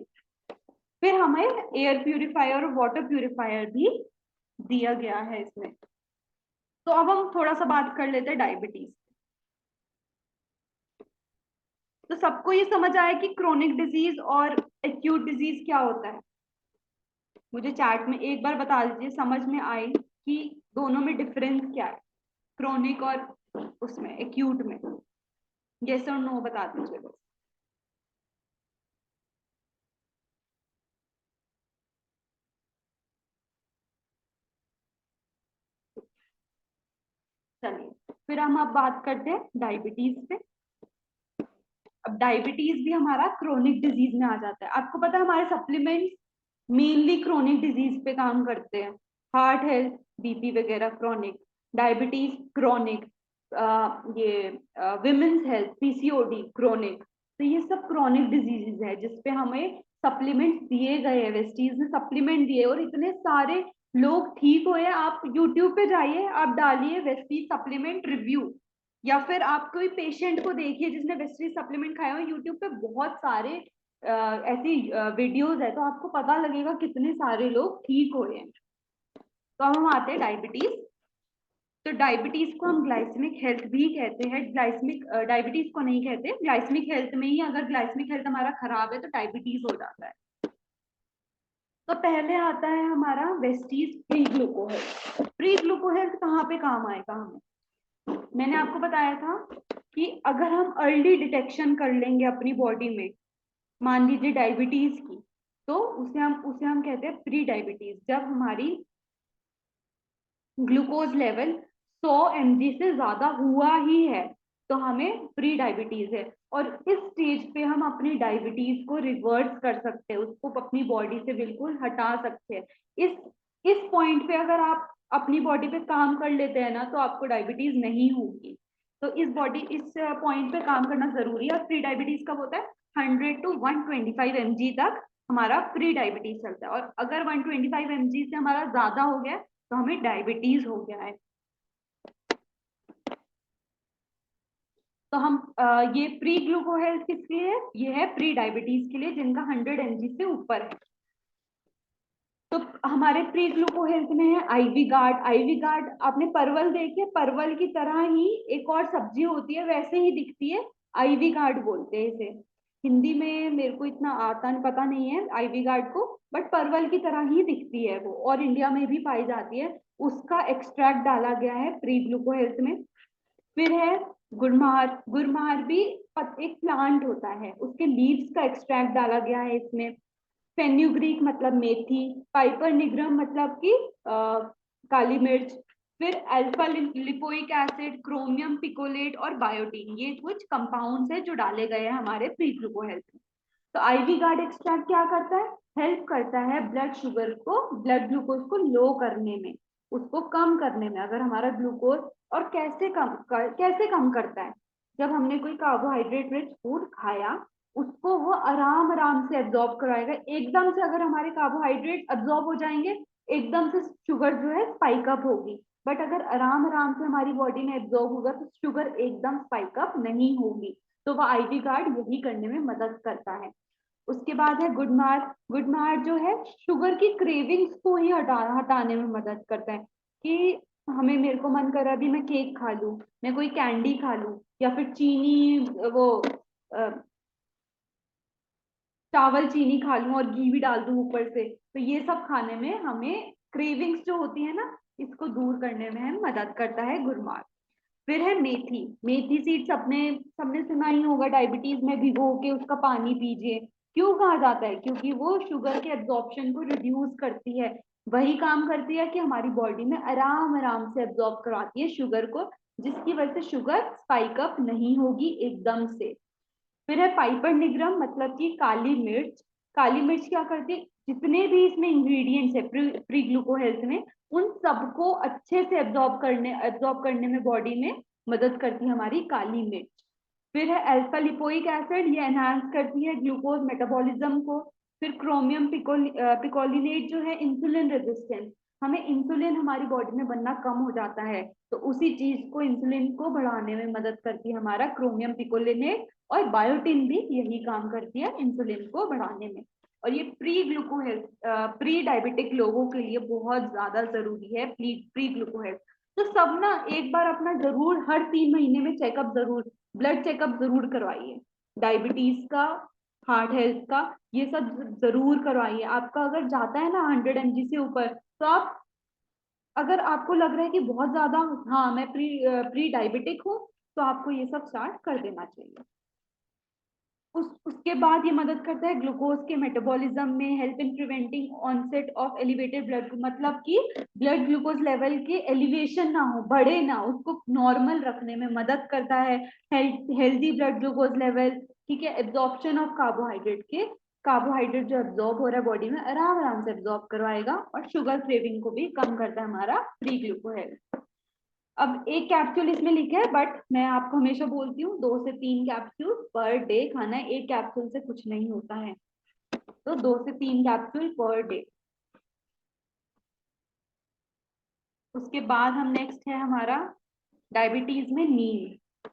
फिर हमें एयर प्यूरिफायर और वाटर प्यूरिफायर भी दिया गया है इसमें। तो अब हम थोड़ा सा बात कर लेते हैं डायबिटीज। तो सबको ये समझ आया कि क्रोनिक डिजीज और एक्यूट डिजीज क्या होता है? मुझे चैट में एक बार बता दीजिए, समझ में आए कि दोनों में डिफरेंस क्या है, क्रोनिक और उसमें एक्यूट में। यस और नो बता दीजिए बस। चलिए, फिर हम अब बात करते हैं डायबिटीज पे। अब डायबिटीज भी हमारा क्रोनिक डिजीज में आ जाता है। आपको पता है हमारे सप्लीमेंट्स मेनली क्रोनिक डिजीज पे काम करते हैं। हार्ट हेल्थ, बीपी वगैरह क्रोनिक, डायबिटीज क्रोनिक, ये विमेन्स हेल्थ, पीसीओडी क्रोनिक, तो ये सब क्रोनिक डिजीजेज है जिसपे हमें सप्लीमेंट्स दिए गए हैं, वेस्टीज ने सप्लीमेंट दिए, और इतने सारे लोग ठीक हुए हैं। आप यूट्यूब पे जाइए, आप डालिए वेस्टीज सप्लीमेंट रिव्यू, या फिर आप कोई पेशेंट को देखिए जिसने वेस्टीज सप्लीमेंट खाया हो, यूट्यूब पे बहुत सारे ऐसी वीडियोस है, तो आपको पता लगेगा कितने सारे लोग ठीक हुए हैं। तो अब हम आते हैं डायबिटीज। तो डायबिटीज को हम ग्लाइसेमिक हेल्थ भी कहते हैं, ग्लाइसेमिक डायबिटीज को नहीं कहते, ग्लाइसेमिक हेल्थ में ही, अगर ग्लाइसेमिक हेल्थ हमारा खराब है तो डायबिटीज हो जाता है। तो पहले आता है हमारा Vestige pre ग्लूको health. Pre ग्लूको health कहाँ पे काम आएगा हमें? मैंने आपको बताया था कि अगर हम अर्ली डिटेक्शन कर लेंगे अपनी बॉडी में, मान लीजिए डायबिटीज की, तो उसे हम कहते हैं प्री डायबिटीज। जब हमारी ग्लूकोज लेवल 100 mg से ज्यादा हुआ ही है तो हमें प्री डायबिटीज है, और इस स्टेज पे हम अपनी डायबिटीज को रिवर्स कर सकते हैं, उसको अपनी बॉडी से बिल्कुल हटा सकते हैं। इस इस पॉइंट पे अगर आप अपनी बॉडी पे काम कर लेते हैं ना, तो आपको डायबिटीज नहीं होगी। तो इस पॉइंट पे काम करना जरूरी है। प्री डायबिटीज कब होता है? 100 to 125 mg तक हमारा प्री डायबिटीज चलता है, और अगर 125 mg से हमारा ज्यादा हो गया तो हमें डायबिटीज हो गया है। तो हम ये प्री ग्लूको हेल्थ किसके लिए है? ये है प्री डायबिटीज के लिए जिनका 100 mg से ऊपर है। तो हमारे प्री ग्लूको हेल्थ में है आईवी गार्ड। आईवी गार्ड आपने परवल देखे, परवल की तरह ही एक और सब्जी होती है, वैसे ही दिखती है, आईवी गार्ड बोलते हैं इसे। हिंदी में मेरे को इतना आता पता नहीं है आईवी गार्ड को, बट परवल की तरह ही दिखती है वो, और इंडिया में भी पाई जाती है। उसका एक्सट्रैक्ट डाला गया है प्री ग्लूको हेल्थ में। फिर है गुड़मार। गुड़मार भी एक प्लांट होता है, उसके लीव्स का एक्सट्रैक्ट डाला गया है इसमें। फेन्यूग्रीक मतलब मेथी, पाइपर निग्रम मतलब कि काली मिर्च। फिर अल्फा लिपोइक एसिड, क्रोमियम पिकोलेट और बायोटीन, ये कुछ कंपाउंड्स है जो डाले गए हैं हमारे प्री ग्लूको हेल्थ में। तो आईवी गार्ड एक्सट्रैक्ट क्या करता है? हेल्प करता है ब्लड शुगर को, ब्लड ग्लूकोज को लो करने में, उसको कम करने में। अगर हमारा ग्लूकोज, और कैसे कम करता है? जब हमने कोई कार्बोहाइड्रेट रिच फूड खाया, उसको वो आराम आराम से एब्जॉर्ब कराएगा। एकदम से अगर हमारे कार्बोहाइड्रेट एब्जॉर्ब हो जाएंगे, एकदम से शुगर जो है स्पाइक अप होगी। बट अगर आराम आराम से हमारी बॉडी में एब्जॉर्ब होगा तो शुगर एकदम स्पाइक अप नहीं होगी। तो वह आईवी गार्ड यही करने में मदद करता है। उसके बाद है गुडमार। गुडमार जो है शुगर की क्रेविंग्स को ही हटाने में मदद करता है, कि हमें, मेरे को मन कर रहा है अभी मैं केक खा लूं, मैं कोई कैंडी खा लूं, या फिर चीनी, वो चावल चीनी खा लूं और घी भी डाल दूं ऊपर से, तो ये सब खाने में हमें क्रेविंग्स जो होती है ना, इसको दूर करने में हमें मदद करता है गुड़मार। फिर है मेथी। मेथी सीड्स अपने सबने सुना ही होगा, डायबिटीज में भिगो के उसका पानी पीजिए। क्यों कहा जाता है? क्योंकि वो शुगर के एब्जॉर्प्शन को रिड्यूस करती है। वही काम करती है कि हमारी बॉडी में आराम आराम से एब्जॉर्ब करवाती है शुगर को, जिसकी वजह से शुगर स्पाइक अप नहीं होगी एकदम से। फिर है पाइपर निग्रम मतलब कि काली मिर्च। काली मिर्च क्या करती है? जितने भी इसमें इंग्रेडिएंट्स है प्री ग्लूको हेल्थ में, उन सबको अच्छे से एब्जॉर्ब करने में बॉडी में मदद करती है हमारी काली मिर्च। फिर है अल्फा लिपोइक एसिड, ये एनहांस करती है ग्लूकोज मेटाबॉलिज्म को। फिर क्रोमियम पिकोलिनेट जो है इंसुलिन रेजिस्टेंस, हमें इंसुलिन हमारी बॉडी में बनना कम हो जाता है, तो उसी चीज को, इंसुलिन को बढ़ाने में मदद करती है हमारा क्रोमियम पिकोलिनेट। और बायोटिन भी यही काम करती है इंसुलिन को बढ़ाने में। और ये प्री ग्लूको हेल्थ, प्री डायबिटिक लोगों के लिए बहुत ज्यादा जरूरी है प्री ग्लूको हेल्थ। तो सब ना एक बार अपना जरूर हर 3 महीने में चेकअप जरूर, ब्लड चेकअप जरूर करवाइए। डायबिटीज का, हार्ट हेल्थ का, ये सब जरूर करवाइए। आपका अगर जाता है ना 100 mg से ऊपर, तो आप, अगर आपको लग रहा है कि बहुत ज्यादा, हाँ मैं प्री डायबिटिक हूँ, तो आपको ये सब स्टार्ट कर देना चाहिए। उसके बाद ये मदद करता है ग्लूकोज के मेटाबॉलिज्म में, help in preventing onset of elevated blood, मतलब कि ब्लड ग्लूकोज लेवल के एलिवेशन ना हो, बढ़े ना, उसको नॉर्मल रखने में मदद करता है। हेल्दी ब्लड ग्लूकोज लेवल, ठीक है, एब्जॉर्प्शन ऑफ कार्बोहाइड्रेट जो एब्जॉर्ब हो रहा है बॉडी में, आराम आराम से एब्जॉर्ब करवाएगा, और शुगर क्रेविंग को भी कम करता है हमारा प्री ग्लूको हेल्थ। अब एक कैप्सूल इसमें लिखा है, बट मैं आपको हमेशा बोलती हूँ 2 से 3 कैप्सूल पर डे खाना है। एक कैप्सूल से कुछ नहीं होता है, तो 2 से 3 कैप्सूल पर डे। उसके बाद हम नेक्स्ट है हमारा डायबिटीज में नीम।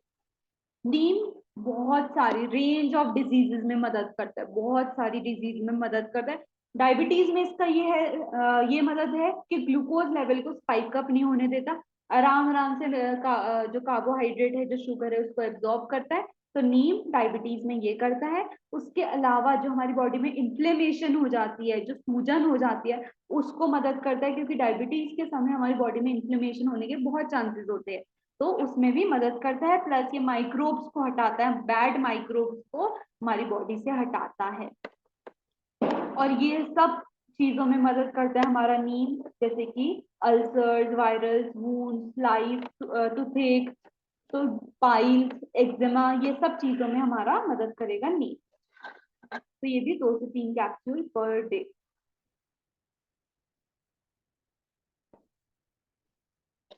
नीम बहुत सारी रेंज ऑफ डिजीजेस में मदद करता है, बहुत सारी डिजीज में मदद करता है। डायबिटीज में इसका ये है, ये मदद है कि ग्लूकोज लेवल को स्पाइक अप नहीं होने देता, आराम आराम से जो कार्बोहाइड्रेट है, जो शुगर है, उसको एब्जॉर्ब करता है। तो नीम डायबिटीज में ये करता है। उसके अलावा जो हमारी बॉडी में इन्फ्लेमेशन हो जाती है, जो सूजन हो जाती है, उसको मदद करता है, क्योंकि डायबिटीज के समय हमारी बॉडी में इन्फ्लेमेशन होने के बहुत चांसेस होते हैं, तो उसमें भी मदद करता है। प्लस ये माइक्रोब्स को हटाता है, बैड माइक्रोब्स को हमारी बॉडी से हटाता है। और ये सब चीजों में मदद करता है हमारा नीम, जैसे कि ulcers, virals, wounds, life, toothache, तो पाइल्स, एक्जिमा, ये सब चीजों में हमारा मदद करेगा नीम। तो ये भी 2 से 3 कैप्सूल पर डे।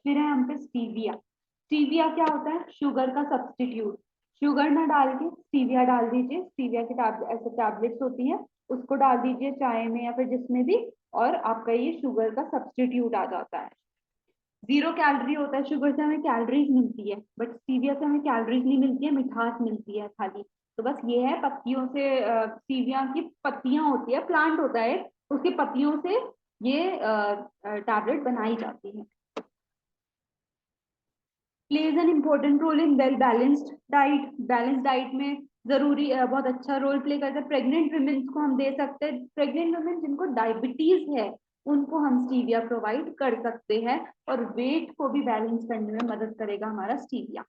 फिर है हम पे स्टीविया। स्टीविया क्या होता है? शुगर का सब्सटीट्यूट। शुगर ना डाल के स्टीविया डाल दीजिए। स्टीविया की ऐसे टैबलेट्स होती है, उसको डाल दीजिए चाय में या फिर जिसमें भी, और आपका ये शुगर का सब्सटीट्यूट आ जाता है। जीरो कैलोरी होता है, शुगर से हमें कैलोरीज मिलती है, बट स्टीविया से हमें कैलोरीज नहीं मिलती है, मिठास मिलती है खाली। तो बस ये है, पत्तियों से स्टीविया की पत्तियां होती है, प्लांट होता है, उसकी पत्तियों से ये टैबलेट बनाई जाती है। Plays an important role in well balanced diet. Balance diet में जरूरी बहुत अच्छा रोल प्ले करता है। प्रेग्नेंट वुमेन्स को हम दे सकते हैं, प्रेग्नेंट वुमेन जिनको डायबिटीज है उनको हम स्टीविया प्रोवाइड कर सकते हैं, और वेट को भी बैलेंस करने में मदद करेगा हमारा स्टीविया।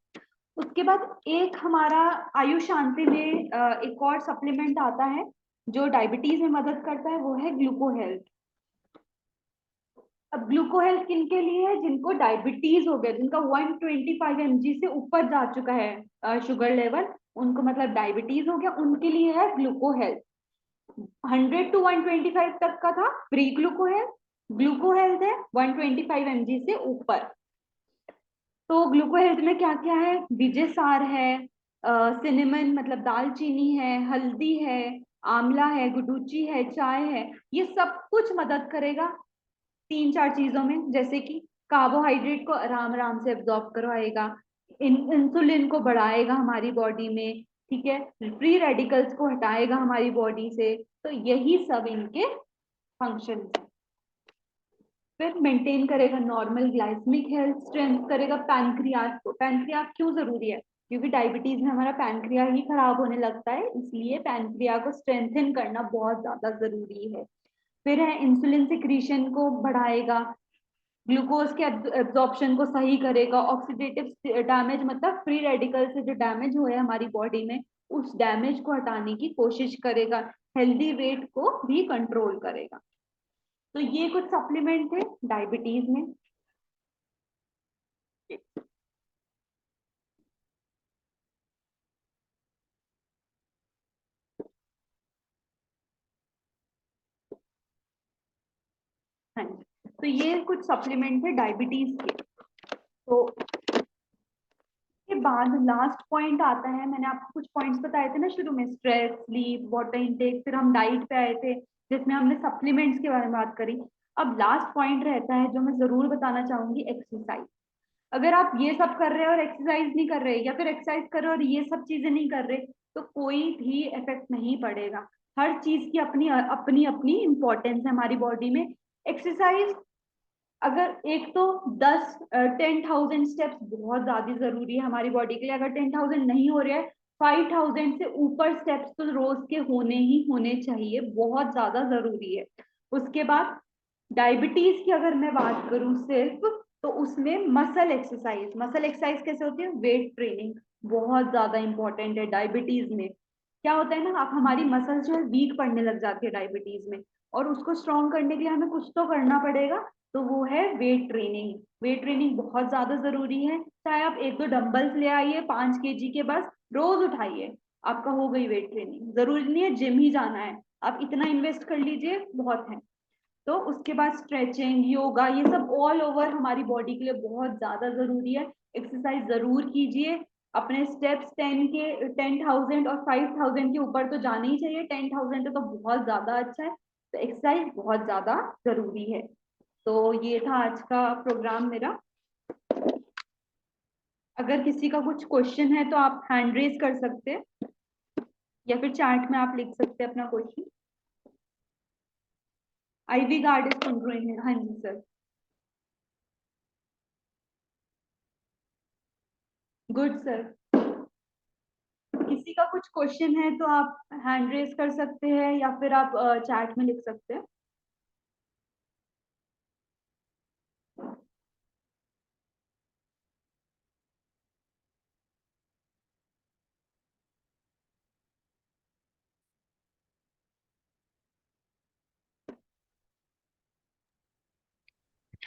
उसके बाद एक हमारा आयुष शांति में एक और सप्लीमेंट आता है जो डायबिटीज में मदद करता है, वो है ग्लूको हेल्थ। अब ग्लूको हेल्थ किन के लिए है? जिनको डायबिटीज हो गया, जिनका 125 mg से ऊपर जा चुका है शुगर लेवल, उनको मतलब डायबिटीज हो गया, उनके लिए है ग्लूको हेल्थ। 100 to 125 तक का था प्री ग्लूको हेल्थ, ग्लूको हेल्थ है 125 mg से ऊपर। तो ग्लूको हेल्थ में क्या क्या है? विजय सार है, सिनेमन मतलब दालचीनी है, हल्दी है, आंवला है, गुडूची है, चाय है, ये सब कुछ मदद करेगा तीन चार चीजों में, जैसे कि कार्बोहाइड्रेट को आराम आराम से एब्जॉर्ब करवाएगा, इंसुलिन को बढ़ाएगा हमारी बॉडी में, ठीक है, फ्री रेडिकल्स को हटाएगा हमारी बॉडी से। तो यही सब इनके फंक्शन है। फिर मेंटेन करेगा नॉर्मल ग्लाइसेमिक हेल्थ, स्ट्रेंथ करेगा पैनक्रियाज को। पैनक्रियाज क्यों जरूरी है? क्योंकि डायबिटीज में हमारा पैनक्रिया ही खराब होने लगता है, इसलिए पैनक्रिया को स्ट्रेंथन करना बहुत ज्यादा जरूरी है। फिर है इंसुलिन सिक्रीशन को बढ़ाएगा, ग्लूकोज के एब्जॉर्प्शन को सही करेगा, ऑक्सीडेटिव डैमेज मतलब फ्री रेडिकल से जो डैमेज हुआ है हमारी बॉडी में, उस डैमेज को हटाने की कोशिश करेगा, हेल्दी वेट को भी कंट्रोल करेगा। तो ये कुछ सप्लीमेंट है डायबिटीज में। हाँ जी, तो ये कुछ सप्लीमेंट है डायबिटीज के। तो के बाद लास्ट पॉइंट आता है, मैंने आपको कुछ पॉइंट्स बताए थे ना शुरू में, स्ट्रेस, स्लीप, वाटर इनटेक, फिर हम डाइट पे आए थे जिसमें हमने सप्लीमेंट्स के बारे में बात करी। अब लास्ट पॉइंट रहता है जो मैं जरूर बताना चाहूंगी, एक्सरसाइज। अगर आप ये सब कर रहे हो और एक्सरसाइज नहीं कर रहे, या फिर एक्सरसाइज कर रहे हो और ये सब चीजें नहीं कर रहे, तो कोई भी इफेक्ट नहीं पड़ेगा। हर चीज की अपनी अपनी अपनी इंपॉर्टेंस है हमारी बॉडी में। एक्सरसाइज अगर एक तो 10,000 स्टेप्स बहुत ज्यादा जरूरी है हमारी बॉडी के लिए। अगर 10,000 नहीं हो रहा है, 5,000 से ऊपर स्टेप्स तो रोज के होने ही होने चाहिए, बहुत ज्यादा जरूरी है। उसके बाद डायबिटीज की अगर मैं बात करूं सिर्फ, तो उसमें मसल एक्सरसाइज, मसल एक्सरसाइज कैसे होती है? वेट ट्रेनिंग बहुत ज्यादा इंपॉर्टेंट है डायबिटीज में। क्या होता है ना, आप हमारी मसल जो है वीक पड़ने लग जाती है डायबिटीज में, और उसको स्ट्रॉन्ग करने के लिए हमें कुछ तो करना पड़ेगा, तो वो है वेट ट्रेनिंग। वेट ट्रेनिंग बहुत ज्यादा जरूरी है। चाहे आप एक दो डंबल्स ले आइए 5 kg के, बस रोज उठाइए, आपका हो गई वेट ट्रेनिंग। जरूरी नहीं है जिम ही जाना है, आप इतना इन्वेस्ट कर लीजिए, बहुत है। तो उसके बाद स्ट्रेचिंग, योगा, ये सब ऑल ओवर हमारी बॉडी के लिए बहुत ज्यादा जरूरी है। एक्सरसाइज जरूर कीजिए। अपने स्टेप्स 10,000 और 5,000 के ऊपर तो जाने ही चाहिए, 10,000 तो बहुत ज्यादा अच्छा है। तो एक्सरसाइज बहुत ज्यादा जरूरी है। तो ये था आज का प्रोग्राम मेरा। अगर किसी का कुछ क्वेश्चन है तो आप हैंड रेज कर सकते हैं, या फिर चैट में आप लिख सकते हैं अपना क्वेश्चन। आईवी गार्ड इज सुन रहे हैं, हाँ जी सर। Good sir. किसी का कुछ क्वेश्चन है तो आप हैंड रेज कर सकते हैं, या फिर आप चैट में लिख सकते हैं।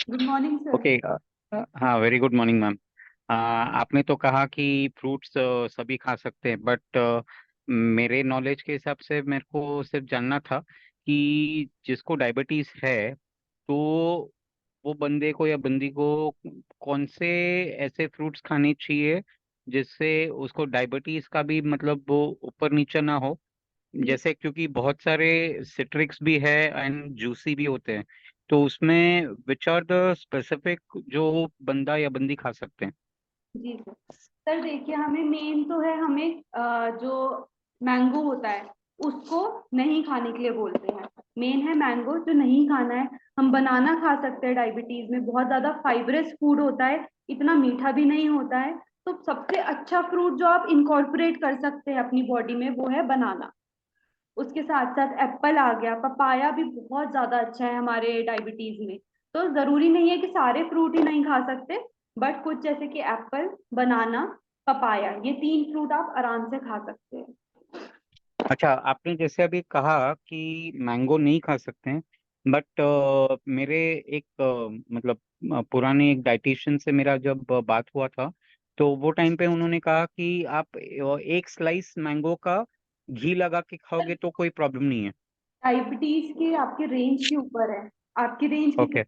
Good morning sir. ओके। हाँ, वेरी गुड मॉर्निंग मैम। आपने तो कहा कि फ्रूट्स सभी खा सकते हैं, बट मेरे नॉलेज के हिसाब से मेरे को सिर्फ जानना था कि जिसको डायबिटीज है, तो वो बंदे को या बंदी को कौन से ऐसे फ्रूट्स खाने चाहिए जिससे उसको डायबिटीज का भी मतलब वो ऊपर नीचे ना हो। जैसे क्योंकि बहुत सारे सिट्रिक्स भी है एंड जूसी भी होते हैं, तो उसमें विच आर द स्पेसिफिक जो बंदा या बंदी खा सकते हैं? जी सर। सर देखिए, हमें मेन तो है, हमें जो मैंगो होता है उसको नहीं खाने के लिए बोलते हैं। मेन है मैंगो जो नहीं खाना है। हम बनाना खा सकते हैं, डायबिटीज में बहुत ज्यादा फाइब्रस फूड होता है, इतना मीठा भी नहीं होता है। तो सबसे अच्छा फ्रूट जो आप इनकॉर्पोरेट कर सकते हैं अपनी बॉडी में वो है बनाना। उसके साथ साथ एप्पल आ गया, पपाया भी बहुत ज्यादा अच्छा है हमारे डायबिटीज में। तो जरूरी नहीं है कि सारे फ्रूट ही नहीं खा सकते, बट कुछ जैसे कि एप्पल, बनाना, पपाया, ये 3 फ्रूट आप आराम से खा सकते हैं। अच्छा, आपने जैसे अभी कहा कि मैंगो नहीं खा सकते हैं, बट मेरे एक मतलब पुराने एक डाइटिशियन से मेरा जब बात हुआ था, तो वो टाइम पे उन्होंने कहा कि आप एक स्लाइस मैंगो का घी लगा के खाओगे तो कोई प्रॉब्लम नहीं है। डायबिटीज के आपके रेंज के ऊपर है, आपकी रेंज कितनी ओके। है।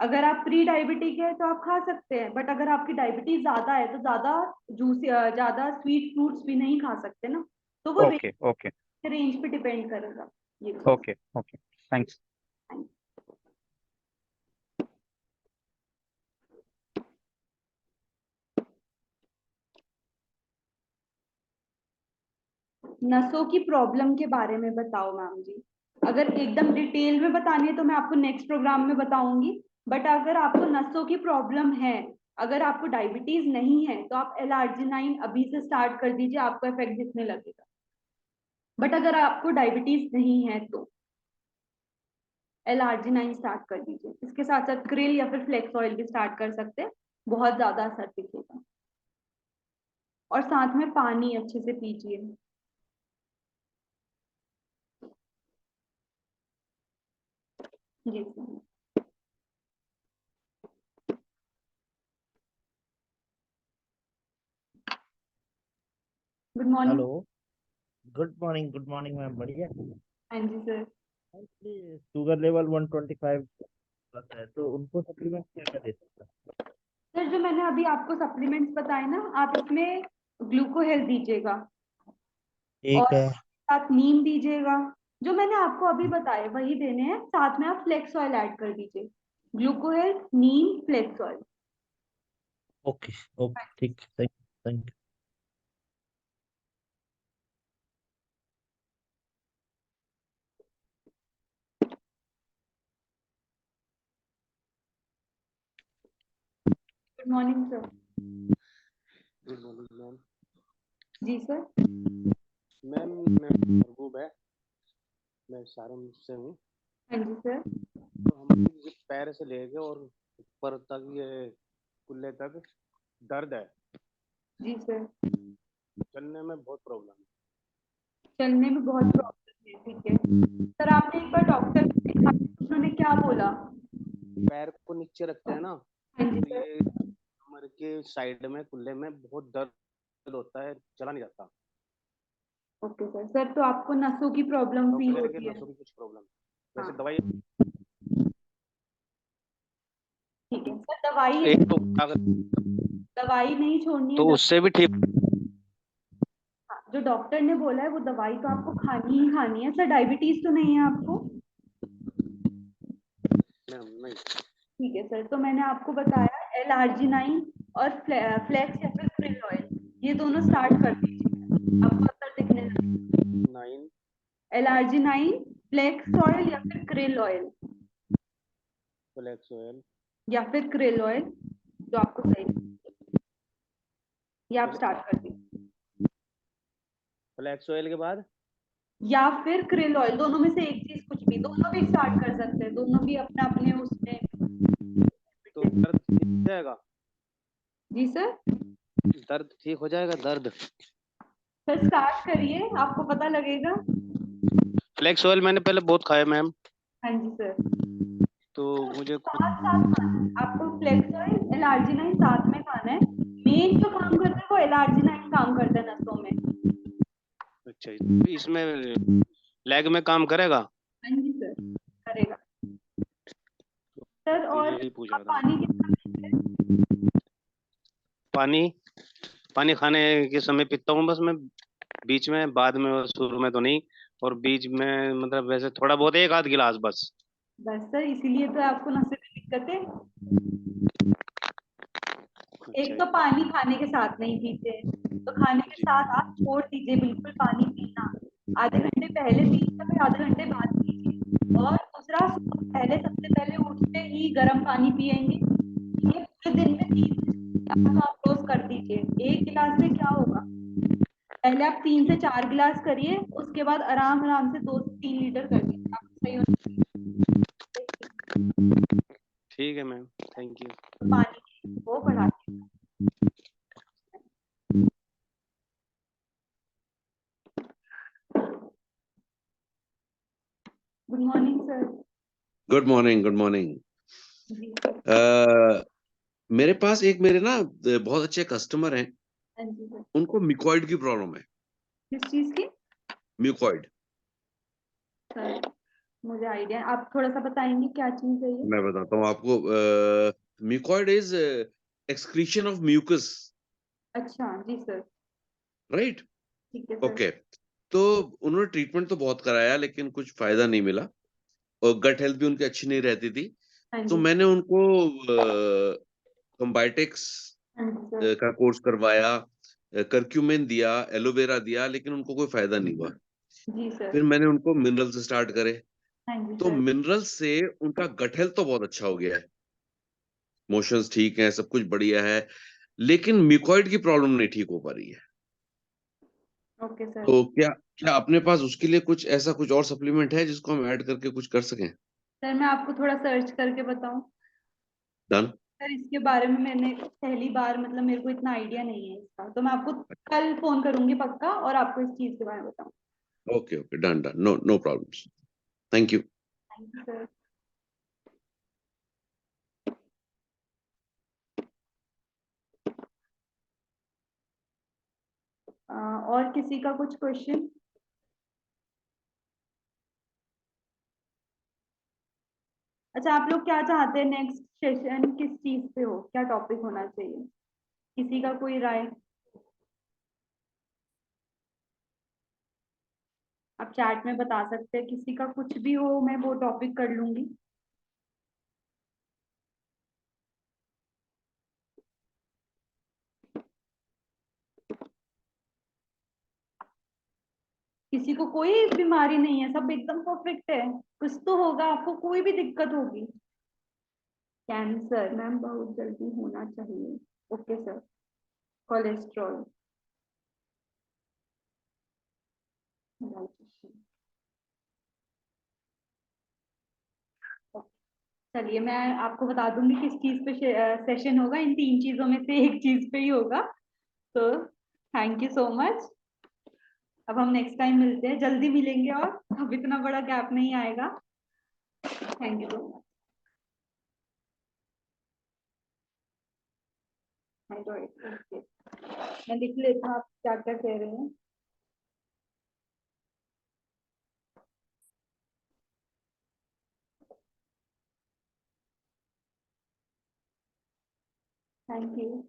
अगर आप प्री डायबिटिक है तो आप खा सकते हैं, बट अगर आपकी डायबिटीज ज्यादा है तो ज्यादा जूस, ज्यादा स्वीट फ्रूट्स भी नहीं खा सकते ना। तो वो ओके। ओके। रेंज पे डिपेंड करेगा ये चीज। ओके। ओके। थैंक्स। नसों की प्रॉब्लम के बारे में बताओ मैम जी। अगर एकदम डिटेल में बतानी है तो मैं आपको नेक्स्ट प्रोग्राम में बताऊंगी। बट अगर आपको नसों की प्रॉब्लम है, अगर आपको डायबिटीज नहीं है, तो आप एल-आर्जिनाइन अभी से स्टार्ट कर दीजिए, आपको इफेक्ट दिखने लगेगा। बट अगर आपको डायबिटीज नहीं है तो एल-आर्जिनाइन स्टार्ट कर दीजिए। इसके साथ साथ क्रिल या फिर फ्लेक्स ऑयल भी स्टार्ट कर सकते हैं, बहुत ज्यादा असर दिखेगा। और साथ में पानी अच्छे से पीजिए। जी sir. Good morning. Hello. Good morning ma'am, बढ़िया। हाँ जी sir. Actually sugar level 125 plus है, तो उनको सप्लीमेंट क्या क्या दे सकता है? सर जो मैंने अभी आपको सप्लीमेंट्स बताए ना, आप इसमें ग्लूकोहेल्थ दीजिएगा ठीक और है। साथ नीम दीजिएगा। जो मैंने आपको अभी बताए वही देने हैं, साथ में आप फ्लेक्स ऑयल ऐड कर दीजिए। Glucohealth, neem, flax oil. Okay. Okay, ठीक। Thank good morning sir. Good morning ma'am. जी सर। मैम मैं महबूब है, मैं सारण से हूँ। हाँ जी सर। तो हमारे ये पैर से लेके और ऊपर तक ये कुल्ले तक दर्द है, जी सर। चलने में बहुत प्रॉब्लम है। चलने में बहुत प्रॉब्लम है, ठीक है। सर आपने एक बार डॉक्टर को दिखाया, उन्होंने क्या बोला? पैर को नीचे रखते हैं ना, हाँ जी तो सर। ये कमर के साइड में कुल्ले में बहुत दर्द होता है, चला नहीं जाता। Okay sir. सर तो आपको नसों की प्रॉब्लम फील डॉक्टर के होती है? नसों की कुछ प्रॉब्लम, वैसे हाँ दवाई ठीक है सर। दवाई है, एक तो दवाई नहीं छोड़नी है। तो उससे भी ठीक। हाँ, जो डॉक्टर ने बोला है वो दवाई तो आपको खानी ही खानी है। सर डायबिटीज तो नहीं है आपको? नहीं। ठीक है सर। तो मैंने आपको बताया एल-आर्जिनाइन और फ्लेक्स या फिर krill ऑयल, ये दोनों स्टार्ट कर दीजिए, आपको असर दिखने लगेगा। नाइन एल-आर्जिनाइन, फ्लेक्स ऑयल या फिर krill ऑयल, फ्लैक्स ऑयल। या फिर krill ऑयल, जो आपको सही लगे, ये आप स्टार्ट कर दीजिए। फ्लैक्स ऑयल के बाद या फिर krill ऑयल, दोनों में से एक चीज, कुछ भी, दोनों भी स्टार्ट कर सकते हैं, दोनों भी अपने अपने उसमें। तो दर्द ठीक हो जाएगा। जी सर। दर्द ठीक हो जाएगा, दर्द। सर स्टार्ट करिए, आपको पता लगेगा। फ्लैक्स ऑयल मैंने पहले बहुत खाया मैम, हाँ जी सर। तो मुझे कुछ साथ साथ खाना है आपको, फ्लेक्स ऑयल, एल-आर्जिनाइन साथ में खाना है। मेन जो काम करता है वो एल-आर्जिनाइन काम करता है नसों में। अच्छा इसमें लेग में काम करेगा। हाँ जी सर, करेगा। सर ये और यही पूछ आप रहा था मैं। पानी कितना पीते हैं? पानी पानी खाने के समय पीता हूँ बस मैं, बीच में, बाद में और शुरू में तो नहीं। और बीच में मतलब वैसे थोड़ा बहुत, एक आध गिलास बस। बस सर इसीलिए तो आपको नशे में दिक्कत है। एक तो अच्छा पानी खाने के साथ नहीं पीते, तो खाने के जी साथ आप छोड़ दीजिए बिल्कुल पानी पीना। आधे घंटे पहले पीजिए या फिर आधे घंटे बाद पीजिए। और दूसरा, सुबह पहले सबसे पहले उठते ही गर्म पानी पियेंगे। ये पूरे दिन में 3 गिलास आप रोज कर दीजिए। एक गिलास से क्या होगा, पहले आप 3 से 4 गिलास करिए, उसके बाद आराम आराम से 2 से 3 लीटर करिए, आपको सही होना ठीक है मैम, थैंक यू। चाहिए। पानी की वो बढ़ाते हैं। Good morning sir. Good morning, good morning. जी सर। मेरे पास एक मेरे ना बहुत अच्छे कस्टमर हैं, हाँ जी सर। उनको म्यूकॉइड की प्रॉब्लम है। किस चीज की? म्यूकॉइड, सर मुझे आइडिया, आप थोड़ा सा बताएंगे क्या चीज है ये? मैं बताता हूँ आपको। Mucoid is excretion of mucus, अच्छा जी सर। राइट? ठीक है सर। ओके। तो उन्होंने ट्रीटमेंट तो बहुत कराया लेकिन कुछ फायदा नहीं मिला, और गट हेल्थ भी उनकी अच्छी नहीं रहती थी। हाँ तो जी। मैंने उनको कंबाइटेक्स हाँ जी सर। का कोर्स करवाया, करक्यूमेन दिया, एलोवेरा दिया, लेकिन उनको कोई फायदा नहीं हुआ। जी सर। फिर मैंने उनको मिनरल से स्टार्ट करे, हाँ जी तो सर। मिनरल से उनका गट हेल्थ तो बहुत अच्छा हो गया है, मोशंस ठीक है, सब कुछ बढ़िया है, लेकिन म्यूकॉइड की प्रॉब्लम नहीं ठीक हो पा रही है। Okay sir. तो क्या क्या अपने पास उसके लिए कुछ ऐसा कुछ और सप्लीमेंट है जिसको हम ऐड करके कुछ कर सकें? सर मैं आपको थोड़ा सर्च करके बताऊं? डन। सर इसके बारे में मैंने पहली बार, मतलब मेरे को इतना आइडिया नहीं है इसका, तो मैं आपको कल फोन करूंगी पक्का और आपको इस चीज के बारे में बताऊं। Okay okay, done done, no no problems. Thank you. Thank you sir. और किसी का कुछ क्वेश्चन? अच्छा, आप लोग क्या चाहते हैं, नेक्स्ट सेशन किस चीज पे हो, क्या टॉपिक होना चाहिए? किसी का कोई राय? आप चैट में बता सकते हैं, किसी का कुछ भी हो मैं वो टॉपिक कर लूंगी। किसी को कोई बीमारी नहीं है, सब एकदम परफेक्ट है? कुछ तो होगा, आपको कोई भी दिक्कत होगी? कैंसर मैम बहुत जल्दी होना चाहिए। Okay sir. कोलेस्ट्रॉल। चलिए मैं आपको बता दूंगी किस चीज पे सेशन होगा, इन 3 चीजों में से एक चीज पे ही होगा। तो थैंक यू सो मच। अब हम नेक्स्ट टाइम मिलते हैं, जल्दी मिलेंगे और अब इतना बड़ा गैप नहीं आएगा। Thank you so much. Okay, मैं लिख लेती हूँ आप क्या क्या कह रहे हैं। Thank you.